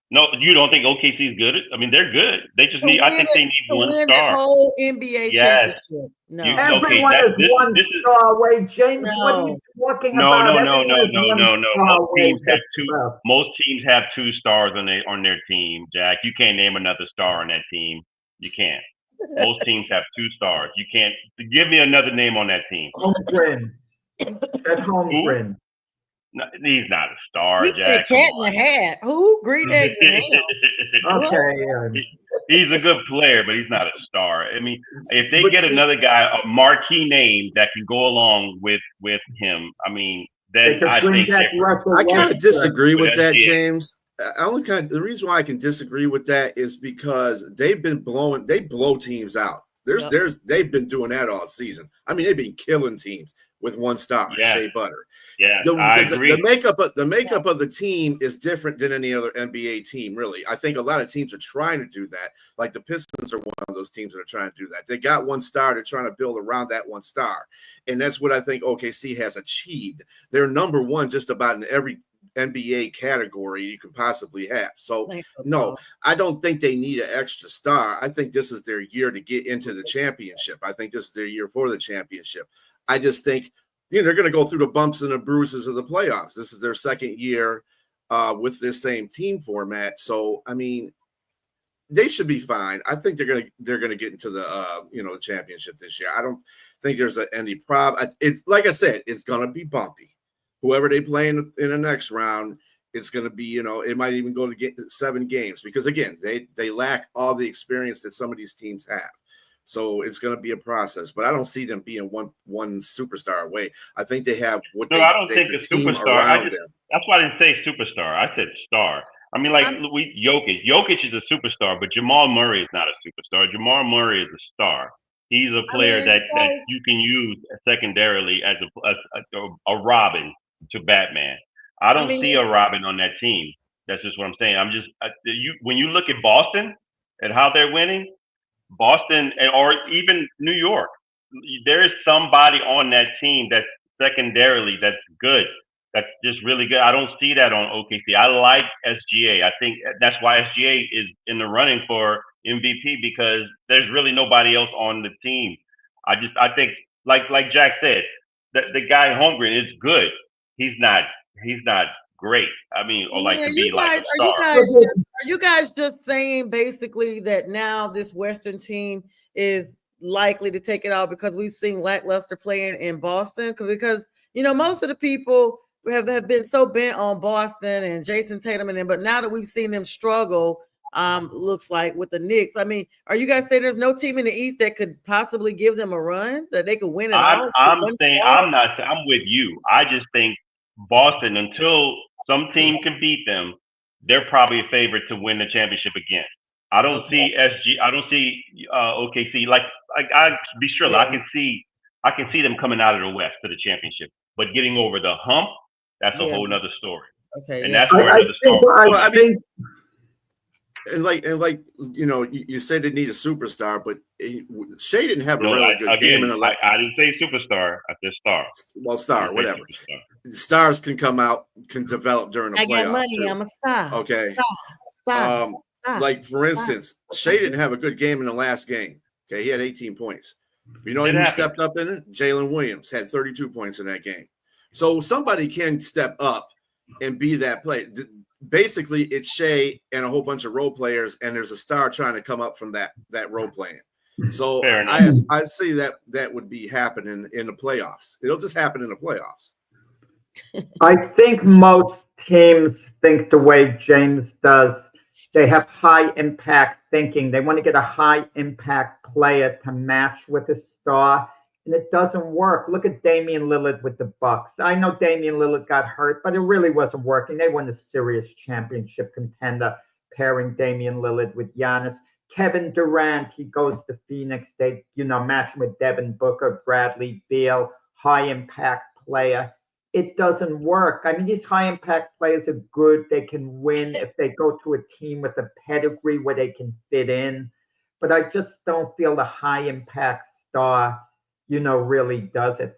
No, you don't think OKC is good? I mean, they're good. They just need. I think they need one star. The whole NBA championship. No, everyone is one star away. James, what are you talking about? No. Most teams have 2 stars on their team. Jack, you can't name another star on that team. You can't. Most teams have 2 stars. You can't give me another name on that team. Holmgren. That's Holmgren. No, he's not a star, he Jack. Cat in the Hat. Who? Green Eggs and Ham. Okay. He's a good player, but he's not a star. I mean, if they get another guy, a marquee name that can go along with him, I mean, then I think I kind of disagree with that, James. The reason why I can disagree with that is because they blow teams out. They've been doing that all season. I mean, they've been killing teams with 1 star, Shea Butter. Yeah, I agree. The makeup of the team is different than any other NBA team, really. I think a lot of teams are trying to do that. Like the Pistons are one of those teams that are trying to do that. They got 1 star. They're trying to build around that 1 star. And that's what I think OKC has achieved. They're number 1 just about in every NBA category you can possibly have. So, no, I don't think they need an extra star. I think this is their year to get into the championship. I think this is their year for the championship. I just think they're going to go through the bumps and the bruises of the playoffs. This is their second year with this same team format. So, I mean, they should be fine. I think they're going to get into the the championship this year. I don't think there's any problem. It's like I said, it's going to be bumpy. Whoever they play in the next round, it's going to be, it might even go to 7 games because, again, they lack all the experience that some of these teams have. So it's going to be a process, but I don't see them being one superstar away. I think they have what I don't think a superstar. That's why I didn't say superstar. I said star. I mean, Jokic. Jokic is a superstar, but Jamal Murray is not a superstar. Jamal Murray is a star. He's a player that you can use secondarily as a Robin to Batman. I don't see a Robin on that team. That's just what I'm saying. When you look at Boston and how they're winning, Boston or even New York, there is somebody on that team that's secondarily that's good. That's just really good. I don't see that on OKC. I like SGA. I think that's why SGA is in the running for MVP because there's really nobody else on the team. I think like Jack said, the guy Holmgren is good. He's not great. I mean, or like to be like a star. Are you guys just saying basically that now this Western team is likely to take it out because we've seen lackluster playing in Boston? Because most of the people have been so bent on Boston and Jason Tatum and them, but now that we've seen them struggle, looks like with the Knicks. I mean, are you guys saying there's no team in the East that could possibly give them a run, that they could win it all? I'm saying I'm with you. I just think Boston, until some team can beat them, they're probably a favorite to win the championship again. I don't see SG. I don't see OKC. Like BStrilla, I can see them coming out of the West to the championship, but getting over the hump, that's a whole nother story. Okay, and that's another story. And like you said they need a superstar, but Shea didn't have a really good game in the last. I didn't say superstar. I said star. Well, star, whatever. Stars can come out, can develop during the playoffs. I get money. Too. I'm a star. Okay. Star. Like for instance, Shea didn't have a good game in the last game. Okay, he had 18 points. You know who stepped up in it? Jalen Williams had 32 points in that game. So somebody can step up and be that player. Basically, it's Shea and a whole bunch of role players, and there's a star trying to come up from that role playing. So I see that would be happening in the playoffs. It'll just happen in the playoffs. I think most teams think the way James does. They have high impact thinking. They want to get a high impact player to match with a star, and it doesn't work. Look at Damian Lillard with the Bucks. I know Damian Lillard got hurt, but it really wasn't working. They won a serious championship contender pairing Damian Lillard with Giannis. Kevin Durant, he goes to Phoenix. They, match him with Devin Booker, Bradley Beal, high impact player. It doesn't work. I mean, these high impact players are good. They can win if they go to a team with a pedigree where they can fit in. But I just don't feel the high impact star, really does it.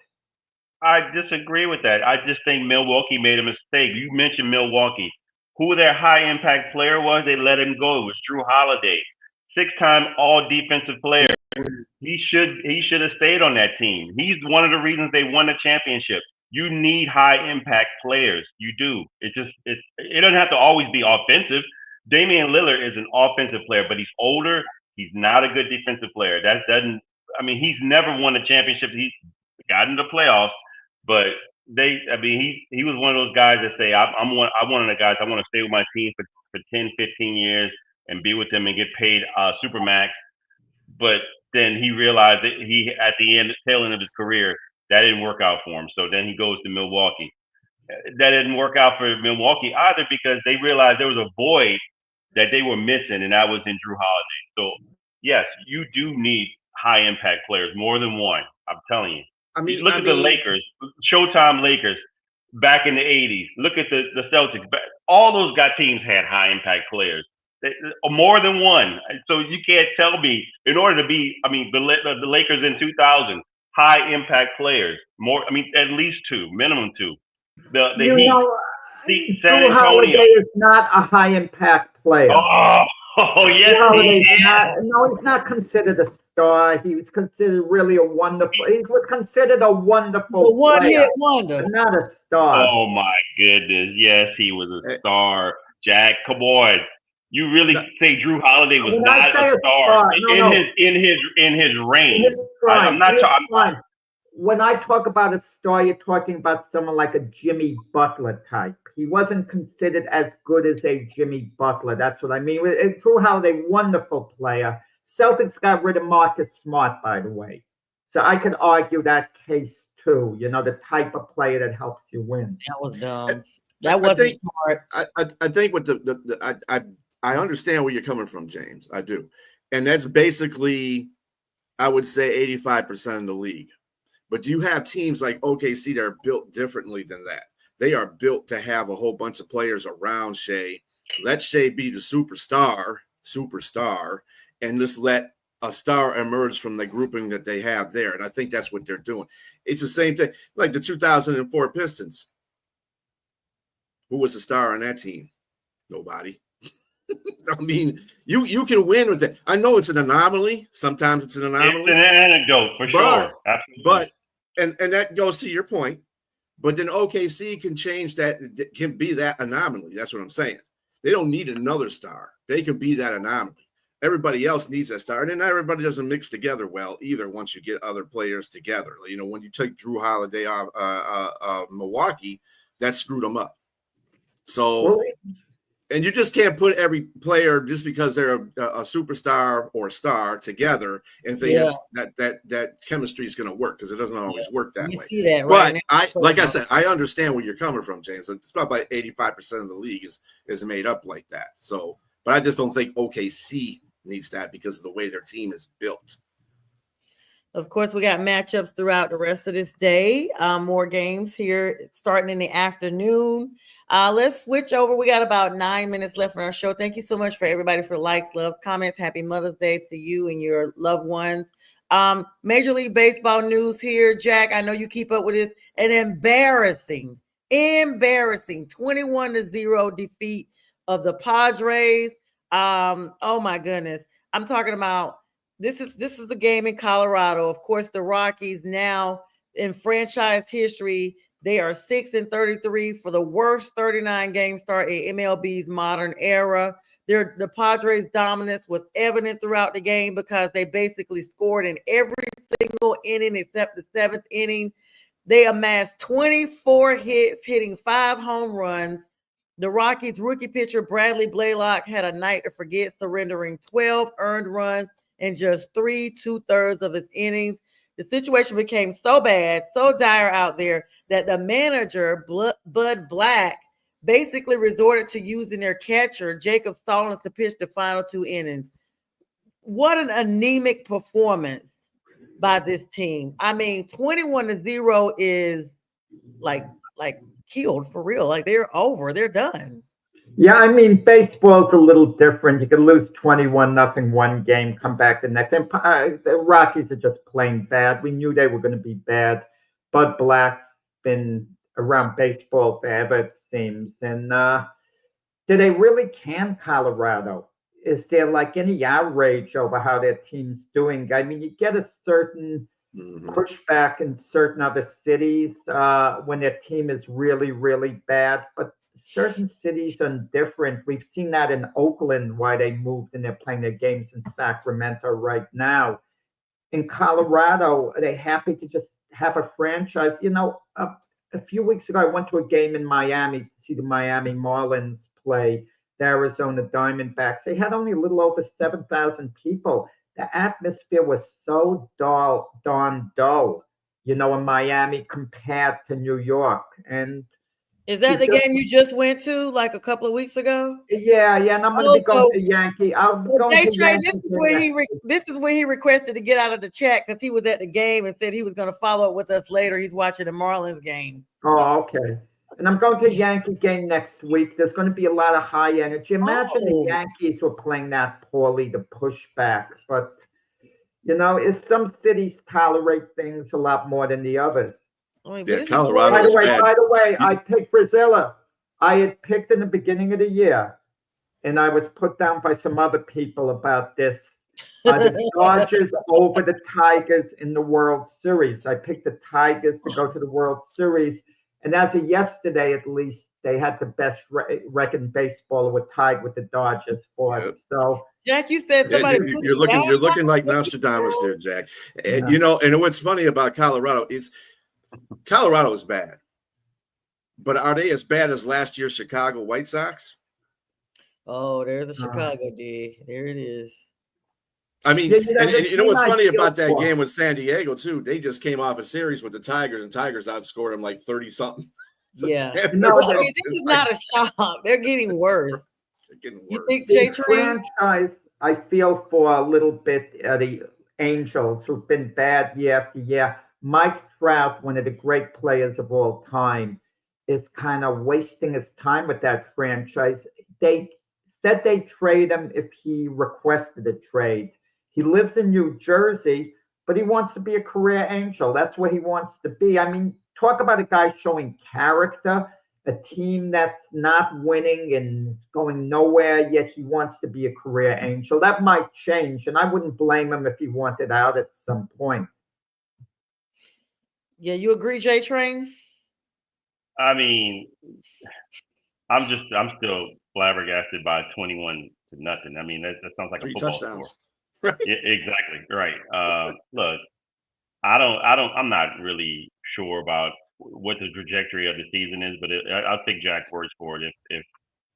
I disagree with that. I just think Milwaukee made a mistake. You mentioned Milwaukee. Who their high impact player was, they let him go. It was Drew Holiday, 6-time all defensive player. He should have stayed on that team. He's one of the reasons they won the championship. You need high impact players. You do. It doesn't have to always be offensive. Damian Lillard is an offensive player, but he's older. He's not a good defensive player. He's never won a championship. He's gotten the playoffs, but he was one of those guys that say, I'm one of the guys, I want to stay with my team for 10, 15 years and be with them and get paid supermax. But then he realized that at the tail end of his career, that didn't work out for him. So then he goes to Milwaukee. That didn't work out for Milwaukee either because they realized there was a void that they were missing, and that was in Drew Holiday. So, yes, you do need high-impact players, more than one. I'm telling you. Look at the Lakers, Showtime Lakers back in the 80s. Look at the Celtics. All those teams had high-impact players, more than one. So you can't tell me, in order to be, the Lakers in 2000, high impact players, at least minimum two. The Heat, San Antonio. Holiday is not a high impact player. Oh yes, he is. He's not considered a star. He was considered really he was considered a wonderful one-hit wonder, but not a star. Oh my goodness, yes, he was a star. Jack, come on. You really say Drew Holiday was not a star in his reign? I'm not talking. When I talk about a star, you're talking about someone like a Jimmy Butler type. He wasn't considered as good as a Jimmy Butler. That's what I mean. Drew Holiday, wonderful player. Celtics got rid of Marcus Smart, by the way. So I could argue that case too. The type of player that helps you win. That was dumb. That wasn't smart. I think with I understand where you're coming from, James. I do. And that's basically, I would say, 85% of the league. But you have teams like OKC that are built differently than that. They are built to have a whole bunch of players around Shea. Let Shea be the superstar, and just let a star emerge from the grouping that they have there. And I think that's what they're doing. It's the same thing. Like the 2004 Pistons. Who was the star on that team? Nobody. I mean, you can win with that. I know it's an anomaly. Sometimes it's an anomaly. It's an anecdote for sure. Absolutely. But and that goes to your point. But then OKC can change that. Can be that anomaly. That's what I'm saying. They don't need another star. They can be that anomaly. Everybody else needs that star, and then everybody doesn't mix together well either. Once you get other players together, you know, when you take Drew Holiday off Milwaukee, that screwed them up. So, and you just can't put every player just because they're a superstar or star together and think that chemistry is going to work, because it doesn't always work that way. See that, right? But like I said, I understand where you're coming from, James. It's probably 85% of the league is made up like that. So, but I just don't think OKC needs that because of the way their team is built. Of course, we got matchups throughout the rest of this day. More games here starting in the afternoon. Let's switch over. We got about 9 minutes left in our show. Thank you so much for everybody for likes, love, comments. Happy Mother's Day to you and your loved ones. Major League Baseball news here. Jack, I know you keep up with this. An embarrassing 21-0 defeat of the Padres. Oh my goodness. I'm talking about this is a game in Colorado. Of course, the Rockies now in franchise history, they are 6-33 for the worst 39-game start in MLB's modern era. The Padres' dominance was evident throughout the game because they basically scored in every single inning except the seventh inning. They amassed 24 hits, hitting 5 home runs. The Rockies' rookie pitcher Bradley Blaylock had a night to forget, surrendering 12 earned runs in just 2/3 of his innings. The situation became so bad, so dire out there, that the manager, Bud Black, basically resorted to using their catcher, Jacob Stallings, to pitch the final 2 innings. What an anemic performance by this team. I mean, 21-0 is like killed for real. Like, they're over. They're done. Yeah, I mean, baseball's a little different. You can lose 21-0 one game, come back the next. And the Rockies are just plain bad. We knew they were going to be bad. Bud Black's been around baseball forever, it seems. And do they really can Colorado? Is there like any outrage over how their team's doing? I mean, you get a certain pushback in certain other cities when their team is really, really bad. But certain cities are different. We've seen that in Oakland, why they moved and they're playing their games in Sacramento right now. In Colorado, are they happy to just have a franchise? You know, a few weeks ago, I went to a game in Miami to see the Miami Marlins play the Arizona Diamondbacks. They had only a little over 7,000 people. The atmosphere was so darn dull, you know, in Miami compared to New York. And is that the game you just went to like a couple of weeks ago? Yeah, and I'm going to be going to Yankee. This is where he requested to get out of the chat because he was at the game and said he was going to follow up with us later. He's watching the Marlins game. Oh, okay. And I'm going to a Yankee game next week. There's going to be a lot of high energy. Imagine the Yankees were playing that poorly to push back. But, you know, some cities tolerate things a lot more than the others. Yeah, Colorado is bad. By the way, I picked Brazilla. I had picked in the beginning of the year, and I was put down by some other people about this. The Dodgers over the Tigers in the World Series. I picked the Tigers to go to the World Series, and as of yesterday, at least, they had the best record in baseball. Were tied with the Dodgers for it. So. Jack, you said somebody. You're looking like Nostradamus there, Jack. And you know, and what's funny about Colorado is. Colorado is bad, but are they as bad as last year's Chicago White Sox? Oh, there's the Chicago D. There it is. I mean, and you know what's funny about that game with San Diego too? They just came off a series with the Tigers, and Tigers outscored them like 30-something. Yeah, this is not a shock. They're getting worse. They're getting worse. You think Jay franchise? I feel for a little bit the Angels, who've been bad year after year. Mike Trout, one of the great players of all time, is kind of wasting his time with that franchise. They said they trade him if he requested a trade. He lives in New Jersey, but he wants to be a career Angel. That's what he wants to be. I mean, talk about a guy showing character a team that's not winning and it's going nowhere, yet he wants to be a career Angel. That might change, and I wouldn't blame him if he wanted out at some point. Yeah, you agree, J Train? I mean, I'm still flabbergasted by 21-0. I mean, that sounds like 3 a football touchdowns. score. Right. Yeah, exactly. Right. Look, I'm not really sure about what the trajectory of the season is, but I'll take Jack's words for it. If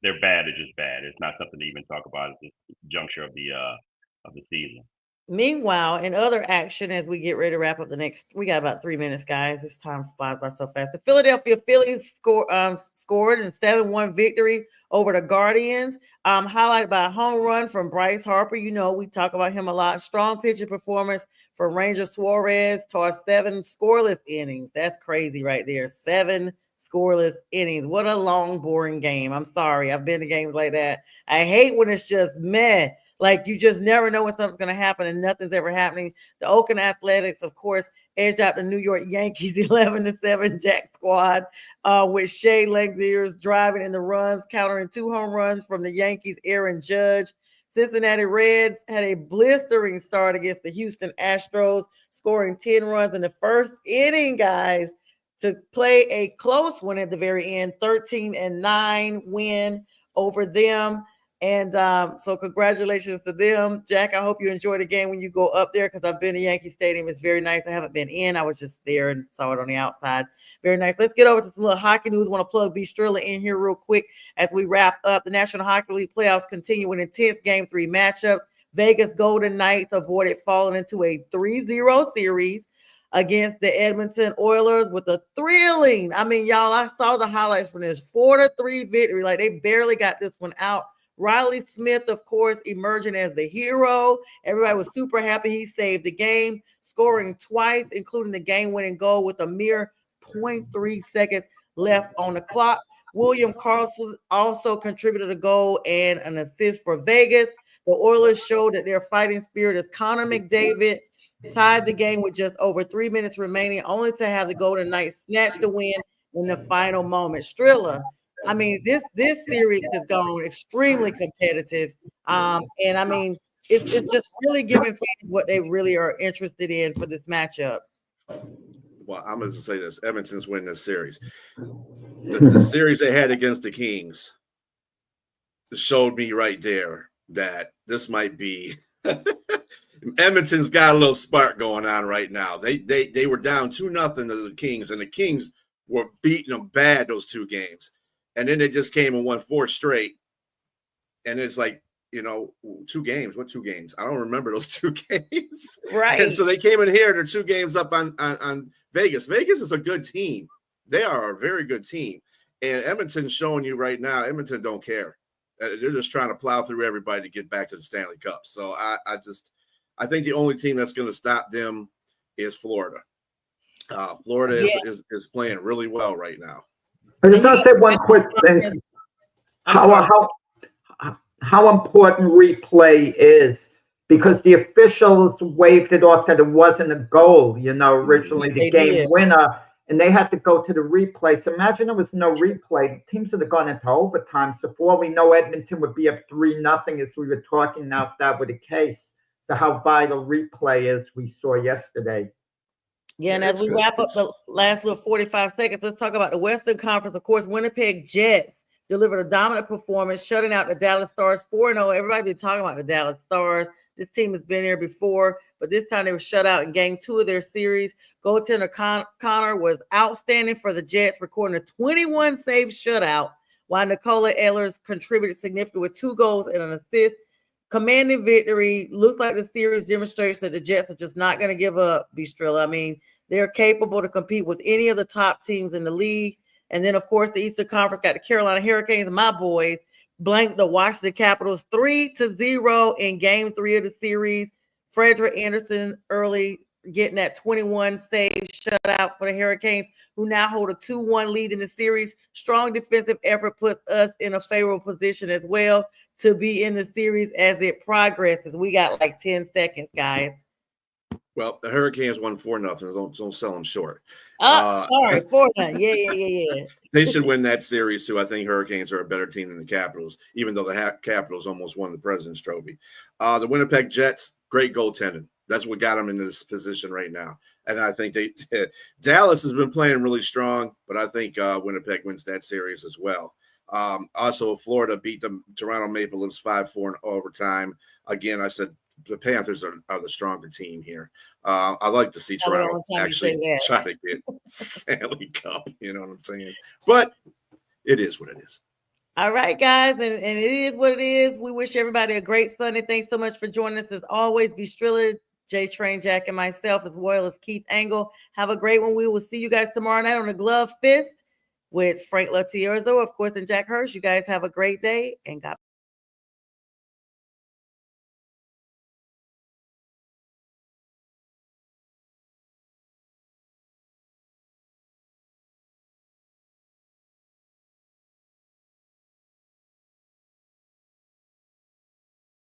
they're bad, they're just bad. It's not something to even talk about at this juncture of the season. Meanwhile, in other action, as we get ready to wrap up we got about 3 minutes, guys. This time flies by so fast. The Philadelphia Phillies scored in 7-1 victory over the Guardians, highlighted by a home run from Bryce Harper. You know, we talk about him a lot. Strong pitching performance from Ranger Suarez towards 7 scoreless innings. That's crazy right there. 7 scoreless innings. What a long, boring game. I'm sorry. I've been to games like that. I hate when it's just meh. Like, you just never know when something's going to happen and nothing's ever happening. The Oakland Athletics, of course, edged out the New York Yankees 11-7 Jack squad with Shea Langeliers driving in the runs, countering 2 home runs from the Yankees' Aaron Judge. Cincinnati Reds had a blistering start against the Houston Astros, scoring 10 runs in the first inning, guys, to play a close one at the very end, 13-9 win over them. And so congratulations to them. Jack, I hope you enjoy the game when you go up there, because I've been to Yankee Stadium. It's very nice. I haven't been in. I was just there and saw it on the outside. Very nice. Let's get over to some little hockey news. I want to plug BStrilla in here real quick as we wrap up. The National Hockey League playoffs continue with intense Game 3 matchups. Vegas Golden Knights avoided falling into a 3-0 series against the Edmonton Oilers with a thrilling, I mean, y'all, I saw the highlights from this 4-3 victory. Like, they barely got this one out. Riley Smith, of course, emerging as the hero. Everybody was super happy he saved the game, scoring twice, including the game-winning goal with a mere 0.3 seconds left on the clock. William Karlsson also contributed a goal and an assist for Vegas. The Oilers showed that their fighting spirit is Connor McDavid tied the game with just over 3 minutes remaining, only to have the Golden Knights snatch the win in the final moment. Strilla, I mean, this series has gone extremely competitive. And I mean, it's just really giving fans what they really are interested in for this matchup. Well, I'm going to say this. Edmonton's winning this series. The series they had against the Kings showed me right there that this might be Edmonton's got a little spark going on right now. They were down 2-0 to the Kings, and the Kings were beating them bad those 2 games. And then they just came and won 4 straight. And it's like, 2 games. What 2 games? I don't remember those 2 games. Right. And so they came in here. They're 2 games up on Vegas. Vegas is a good team. They are a very good team. And Edmonton's showing you right now, Edmonton don't care. They're just trying to plow through everybody to get back to the Stanley Cup. So I think the only team that's going to stop them is Florida. Florida is playing really well right now. I just want to say one quick thing. How important replay is, because the officials waved it off that it wasn't a goal, originally the game winner, and they had to go to the replay. So imagine there was no replay. Teams would have gone into overtime. So for all we know, Edmonton would be up 3-0 as we were talking now, if that were the case. So how vital replay is, we saw yesterday. Yeah, and as we wrap up the last little 45 seconds, let's talk about the Western Conference. Of course, Winnipeg Jets delivered a dominant performance, shutting out the Dallas Stars 4-0. Everybody been talking about the Dallas Stars. This team has been here before, but this time they were shut out in Game 2 of their series. Goaltender Connor was outstanding for the Jets, recording a 21-save shutout, while Nikola Ehlers contributed significantly with 2 goals and an assist. Commanding victory. Looks like the series demonstrates that the Jets are just not going to give up, BStrilla. I mean, they're capable to compete with any of the top teams in the league. And then, of course, the Eastern Conference got the Carolina Hurricanes, my boys, blanked the Washington Capitals 3-0 in Game 3 of the series. Frederick Anderson early getting that 21-save shutout for the Hurricanes, who now hold a 2-1 lead in the series. Strong defensive effort puts us in a favorable position as well to be in the series as it progresses. We got like 10 seconds, guys. Well, the Hurricanes won 4-0. Don't sell them short. Sorry, 4-0. Yeah. They should win that series too. I think Hurricanes are a better team than the Capitals, even though the Capitals almost won the President's Trophy. The Winnipeg Jets, great goaltending. That's what got them in this position right now. And I think Dallas has been playing really strong, but I think Winnipeg wins that series as well. Also, Florida beat the Toronto Maple Leafs 5-4 in overtime. Again, I said the Panthers are the stronger team here. I like to see Toronto actually try to get Stanley Cup. You know what I'm saying? But it is what it is. All right, guys, and it is what it is. We wish everybody a great Sunday. Thanks so much for joining us. As always, BStrilla, J Train Jack, and myself, as well as Keith Engle. Have a great one. We will see you guys tomorrow night on the Glove Fist with Frank Latierzo, of course, and Jack Hirsch. You guys have a great day, and God